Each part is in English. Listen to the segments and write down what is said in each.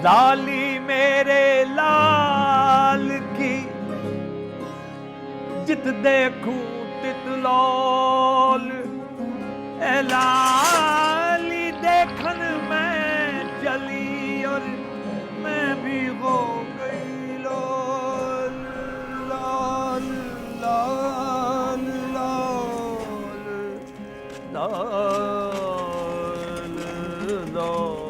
लाली मेरे लाल की जित देखूं तित लाल ए लाली देखन में चली और मैं भी हो गई लाल लाल लाल लाल लाल लाल।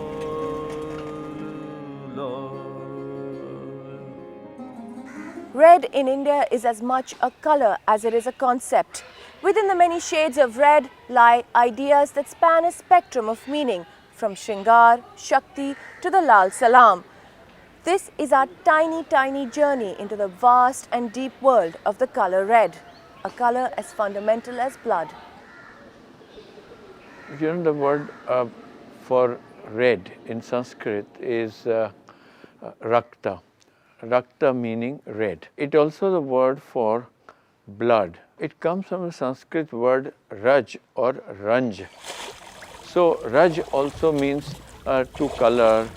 Red in India is as much a color as it is a concept. Within the many shades of red lie ideas that span a spectrum of meaning, from Shringar, Shakti to the Lal Salam. This is our tiny journey into the vast and deep world of the color red, a color as fundamental as blood. You know, the word for red in Sanskrit is rakta. Rakta meaning red. It also the word for blood. It comes from the Sanskrit word raj or ranj. So raj also means to color,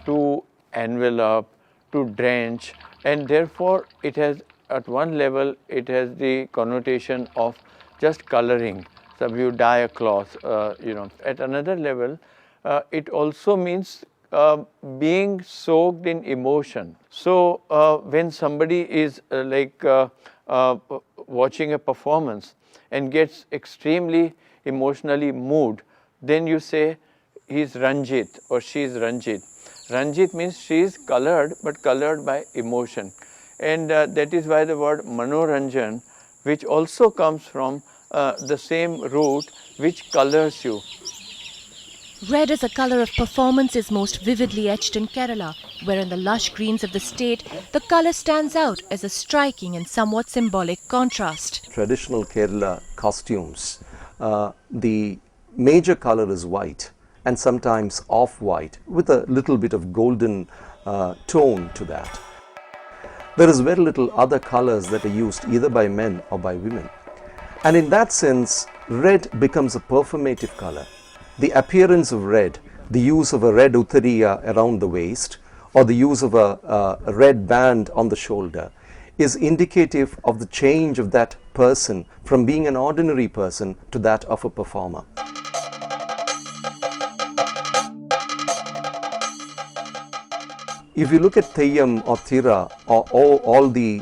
to envelop, to drench, and therefore it has at one level it has the connotation of just coloring. So you dye a cloth, At another level, it also means being soaked in emotion. So when somebody is watching a performance and gets extremely emotionally moved, then you say he is Ranjit or she is Ranjit. Ranjit means she is colored, but colored by emotion, and that is why the word Manoranjan, which also comes from the same root which colors you. Red as a color of performance is most vividly etched in Kerala, where in the lush greens of the state, the color stands out as a striking and somewhat symbolic contrast. Traditional Kerala costumes, the major color is white and sometimes off-white with a little bit of golden tone to that. There is very little other colors that are used either by men or by women. And in that sense, red becomes a performative color. The appearance of red, the use of a red uttariya around the waist or the use of a red band on the shoulder is indicative of the change of that person from being an ordinary person to that of a performer. If you look at Theyyam or Thira or all the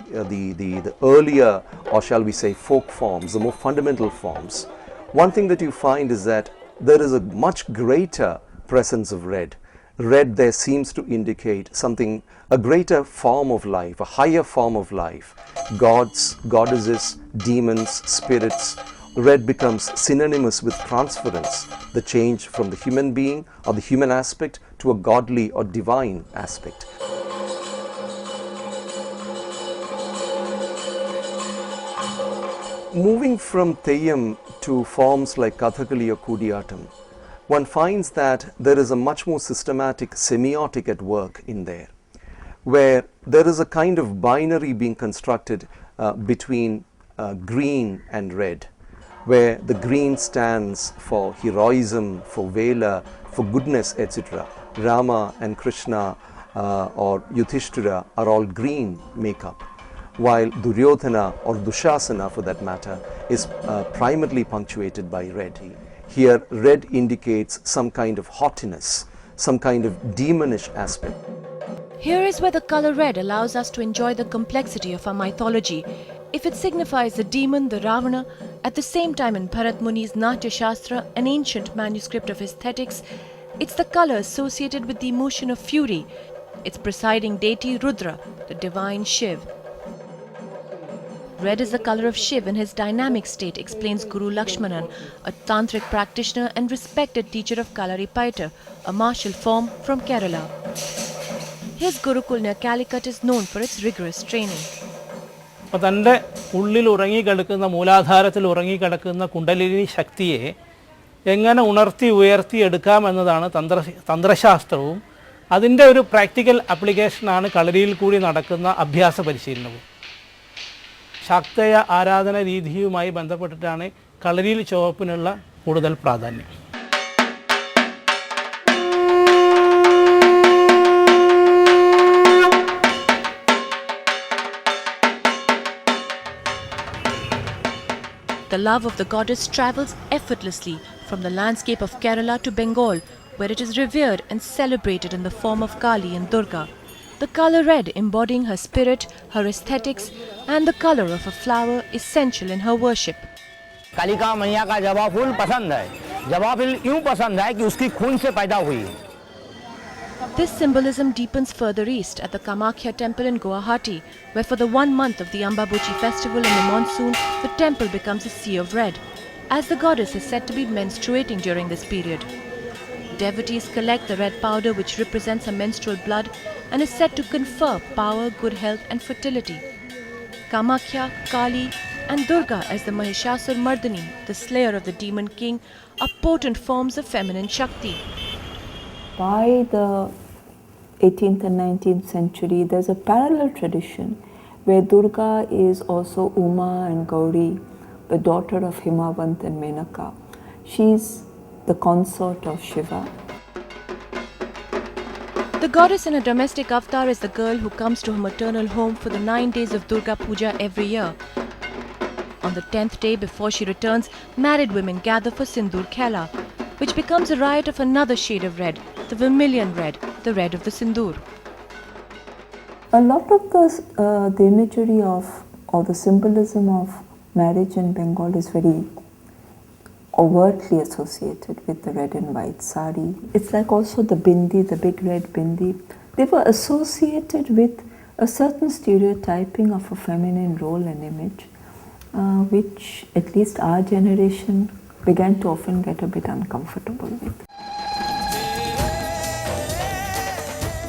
earlier, or shall we say, folk forms, the more fundamental forms, one thing that you find is that there is a much greater presence of red. Red there seems to indicate something, a greater form of life, a higher form of life. Gods, goddesses, demons, spirits. Red becomes synonymous with transference, the change from the human being or the human aspect to a godly or divine aspect. Moving from Theyyam to forms like Kathakali or Kudiyattam, one finds that there is a much more systematic semiotic at work in there, where there is a kind of binary being constructed between green and red, where the green stands for heroism, for valor, for goodness, etc. Rama and Krishna or Yudhishthira are all green makeup, while Duryodhana or Dushasana for that matter is primarily punctuated by red. Here red indicates some kind of haughtiness, some kind of demonish aspect. Here is where the color red allows us to enjoy the complexity of our mythology. If it signifies the demon, the Ravana, at the same time in Bharat Muni's Natya Shastra, an ancient manuscript of aesthetics, it's the color associated with the emotion of fury, its presiding deity Rudra, the divine Shiv. Red is the color of Shiv in his dynamic state, explains Guru Lakshmanan, a tantric practitioner and respected teacher of Kalari Paita, a martial form from Kerala. His Gurukul near Calicut is known for its rigorous training. തൻ്റെ ഉള്ളിൽ ഉറങ്ങിക്കിടക്കുന്ന മൂലാധാരത്തിൽ ഉറങ്ങിക്കിടക്കുന്ന കുണ്ടലിനി ശക്തിയെ എങ്ങനെ ഉണർത്തി ഉയർത്തിയെടുക്കാമെന്നതാണ് തന്ത്രശാസ്ത്രവും അതിൻ്റെ ഒരു practical ആപ്ലിക്കേഷനാണ് കളരിയിൽ കൂടി നടക്കുന്ന അഭ്യാസ പരിശീലനവും. ശാക്തേയ ആരാധന രീതിയുമായി ബന്ധപ്പെട്ടിട്ടാണ് കളരിയിൽ ചുവപ്പിനുള്ള കൂടുതൽ പ്രാധാന്യം. the love of the goddess travels effortlessly from the landscape of Kerala to Bengal, where it is revered and celebrated in the form of Kali and Durga. The color red embodying her spirit, her aesthetics, and the color of a flower essential in her worship. Kalika मैया का जवा फूल पसंद है। जवा फूल यूं पसंद है कि उसकी खून से पैदा हुई है। This symbolism deepens further east at the Kamakhya temple in Guwahati, where for the 1 month of the Ambabuchi festival in the monsoon, the temple becomes a sea of red, as the goddess is said to be menstruating during this period. Devotees collect the red powder which represents her menstrual blood and is said to confer power, good health and fertility. Kamakhya, Kali and Durga as the Mahishasur Mardini, the slayer of the demon king, are potent forms of feminine Shakti. By the 18th and 19th century, there's a parallel tradition where Durga is also Uma and Gauri, the daughter of Himavant and Menaka. She's the consort of Shiva. The goddess in a domestic avatar is the girl who comes to her maternal home for the 9 days of Durga Puja every year. On the 10th day before she returns, married women gather for Sindoor Khela, which becomes a riot of another shade of red, the vermilion red, the red of the Sindoor. A lot of the imagery of or the symbolism of marriage in Bengal is very overtly associated with the red and white sari. It's like also the bindi, the big red bindi. They were associated with a certain stereotyping of a feminine role and image, which at least our generation began to often get a bit uncomfortable with.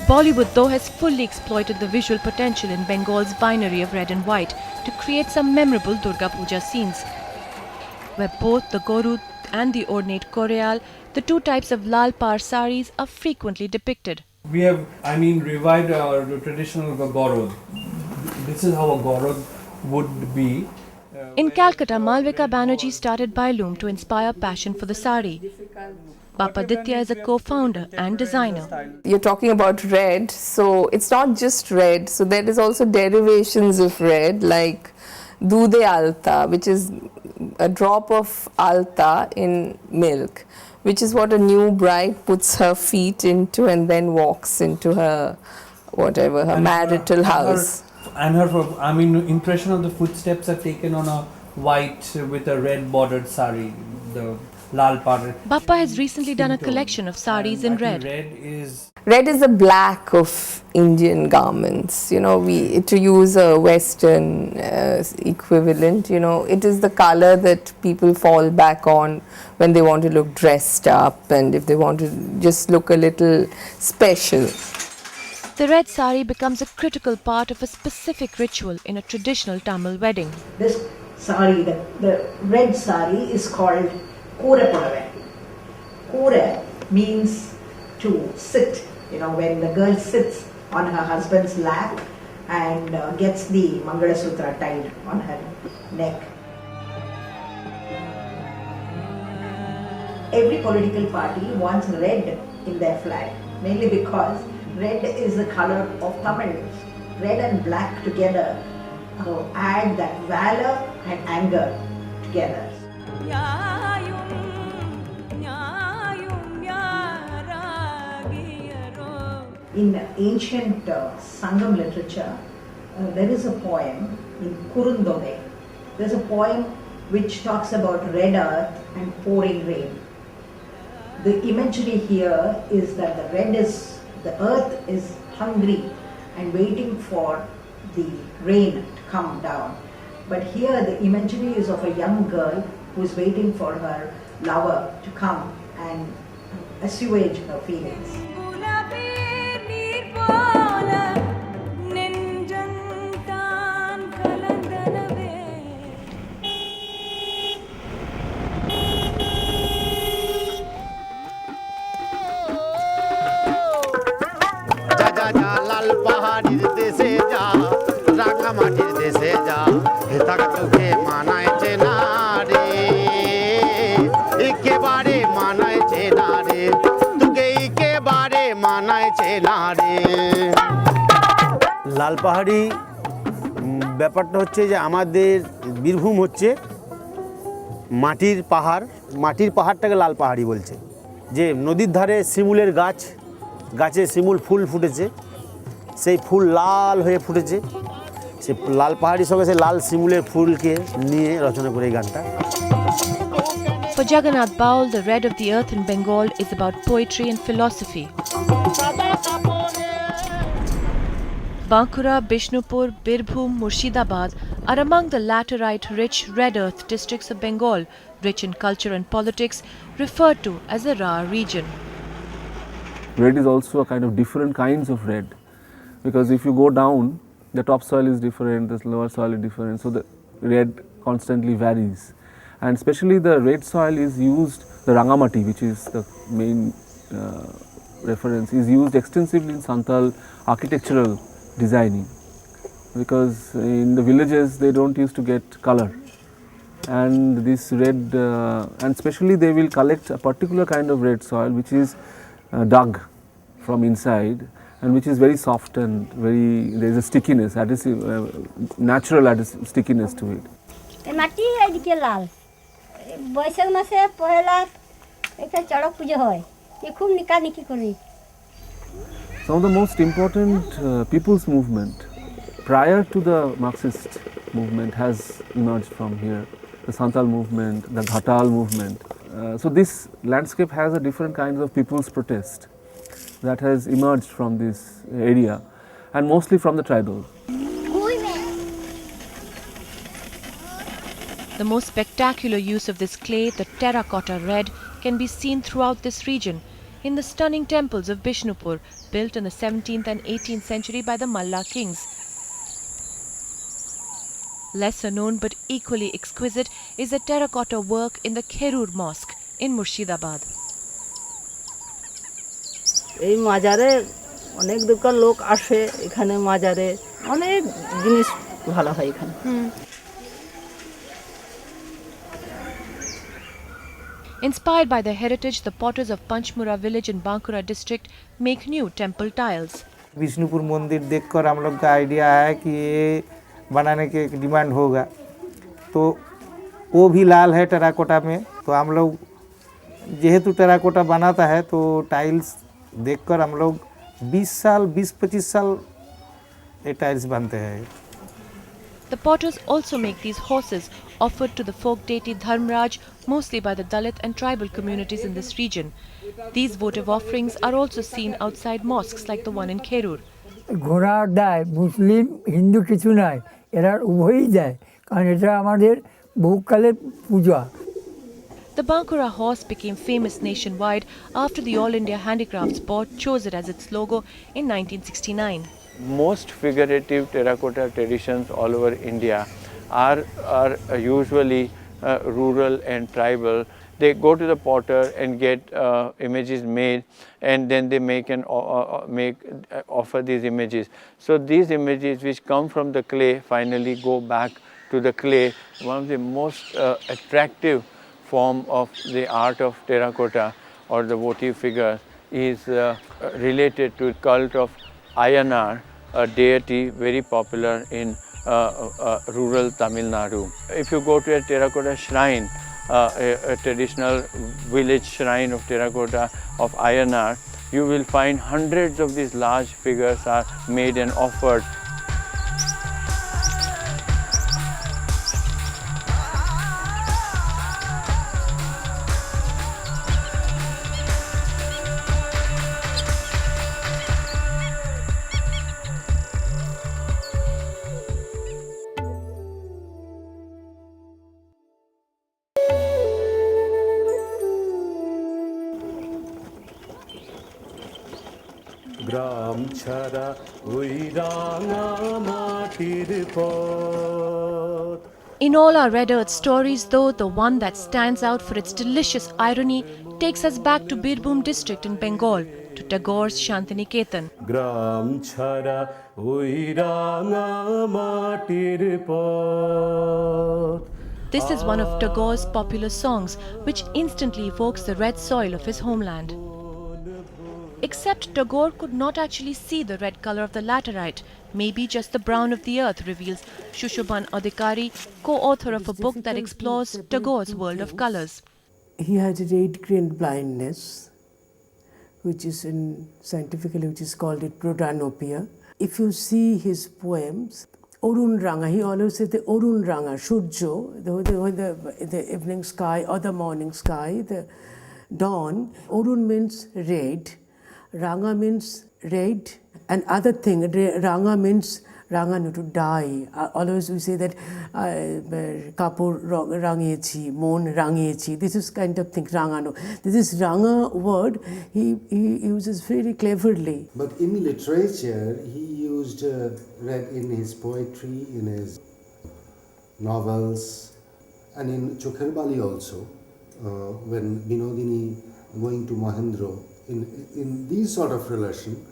Bollywood, though, has fully exploited the visual potential in Bengal's binary of red and white to create some memorable Durga Puja scenes, where both the Gorud and the ornate Koreal, the two types of lal par saris, are frequently depicted. We have, revived our traditional Gorod. This is how a Gorod would be. In Calcutta, Malvika Banerjee started Bailoom to inspire passion for the sari. Bappa Ditya is a co-founder and designer. You're talking about red, so it's not just red. So there is also derivations of red, like Dude Alta, which is a drop of alta in milk, which is what a new bride puts her feet into and then walks into her marital house. Her impression of the footsteps are taken on a white with a red bordered sari, the lal par. Bappa has recently done a collection of saris in red. Red is the black of Indian garments. To use a Western equivalent, it is the color that people fall back on when they want to look dressed up and if they want to just look a little special. The red sari becomes a critical part of a specific ritual in a traditional Tamil wedding. This sari, the red sari, is called Kura Pudavai. Kura means to sit, when the girl sits on her husband's lap and gets the Mangala Sutra tied on her neck. Every political party wants red in their flag, mainly because red is the color of Tamils. Red and black together add that valor and anger together. In ancient Sangam literature, there is a poem in Kurundove. There's a poem which talks about red earth and pouring rain. The imagery here is that the earth is hungry and waiting for the rain to come down. But here the imagery is of a young girl who is waiting for her lover to come and assuage her feelings. लाल पहाड़ी देशे जा राखा माटिर देशे जा हेता तुके मानाय चेना रे इके बारे मानाय चेना रे तुके इके बारे मानाय चेना रे লাল পাহাড়ি ব্যাপারটা হচ্ছে যে আমাদের বীরভূম হচ্ছে মাটির পাহাড়টাকে লাল পাহাড়ি বলছে। যে নদীর ধারে শিমুলের গাছে শিমুল ফুল ফুটেছে, সেই ফুল লাল হয়ে ফুটেছে, সে লাল পাহাড়ির সঙ্গে সেই লাল শিমুলের ফুলকে নিয়ে রচনা করে এই গানটা। For Jagannath Baul, the red of the earth in Bengal is about poetry and philosophy. Bankura, Bishnupur, Birbhum, Murshidabad are among the laterite rich red earth districts of Bengal, rich in culture and politics, referred to as the Ra region. Red is also a kind of different kinds of red, because if you go down, the topsoil is different, the lower soil is different, so the red constantly varies. And especially the red soil is used, the rangamati, which is the main reference, is used extensively in Santal architectural designing, because in the villages they don't used to get color, and this red and especially they will collect a particular kind of red soil which is dug from inside, and which is very soft and very, there is a stickiness, adhesive, natural stickiness to it. মাটি এদিকে লাল, বৈশাখ মাসে পহেলা এটা চড়ক পুজো হয়, খুব নিকানিকি করি। Some of the most important people's movement prior to the Marxist movement has emerged from here. The Santal movement, the Ghatal movement. So this landscape has a different kinds of people's protest that has emerged from this area, and mostly from the tribals. The most spectacular use of this clay, the terracotta red, can be seen throughout this region in the stunning temples of Bishnupur, built in the 17th and 18th century by the Malla kings. Lesser known but equally exquisite is the terracotta work in the Kherur Mosque in Murshidabad. এই মাজারে অনেক দূরকার লোক আসে, এখানে মাজারে অনেক জিনিস ভালো হয় এখানে। Inspired by their heritage, the potters of Panchmura village in Bankura district make new temple tiles. Vishnupur मंदिर देखकर हम लोग का आइडिया है कि ये बनाने के डिमांड होगा, तो वो भी लाल है टेराकोटा में, तो हम लोग जेहेतु टेराकोटा बनाता है तो टाइल्स देखकर हम लोग 20-25 साल ये टाइल्स बनते हैं। The potters also make these horses offered to the folk deity Dharmraj, mostly by the Dalit and tribal communities in this region. These votive offerings are also seen outside mosques like the one in Kherur. ঘোড়া দেয়, মুসলিম হিন্দু কিছু নাই, এরা উভয়ই দেয়, কারণ এটা আমাদের বহুকালের পূজা। The Bankura horse became famous nationwide after the All India Handicrafts Board chose it as its logo in 1969. Most figurative terracotta traditions all over India are usually rural and tribal. They go to the potter and get images made, and then they offer these images. So these images which come from the clay finally go back to the clay. One of the most attractive form of the art of terracotta or the votive figure is related to the cult of Ayanar, a deity very popular in rural Tamil Nadu. If you go to a terracotta shrine, a traditional village shrine of terracotta of Ayanar, you will find hundreds of these large figures are made and offered. গ্রাম ছাড়া ওই রাঙা মাটির পথ। In all our red earth stories, though, the one that stands out for its delicious irony takes us back to Birbhum district in Bengal, to Tagore's Shantiniketan. গ্রাম ছাড়া ওই রাঙা মাটির পথ। This is one of Tagore's popular songs, which instantly evokes the red soil of his homeland. Except Tagore could not actually see the red color of the laterite, maybe just the brown of the earth, reveals Shushoban Adhikari, co-author of a book that explores Tagore's world of colors. He had a red-green blindness, which is scientifically which is called it protanopia. If you see his poems, Orun Ranga, he always said the Orun Ranga, Shurjo, the evening sky or the morning sky, the dawn. Orun means red, Ranga means red, and other thing, Ranga means Ranganu, to dye. Always we say that Kapur Rangechi, Mon Rangechi. This is kind of thing, Ranganu. This is Ranga word he uses very cleverly. But in literature, he used red in his poetry, in his novels, and in Chokharbali also, when Binodini going to Mahendra, in these sort of relation,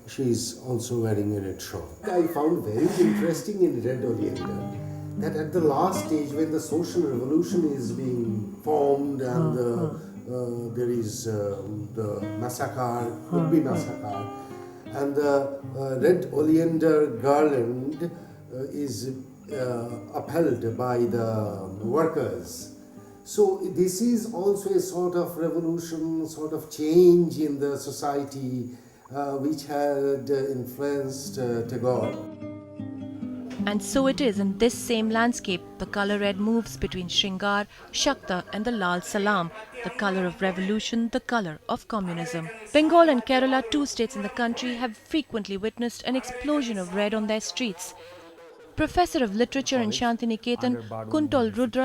she is also wearing a red shawl. I found very interesting in Red Oriental that at the last stage, when the social revolution is being formed and there is the massacre, would be massacre, and the red oleander garland is upheld by the workers. So this is also a sort of revolution, sort of change in the society which had influenced Tagore. And so it is in this same landscape, the color red moves between Shringar, Shakta and the Lal Salam, the color of revolution, the color of communism. Bengal and Kerala, two states in the country, have frequently witnessed an explosion of red on their streets. Professor of Literature in Shantiniketan, Kuntol Rudra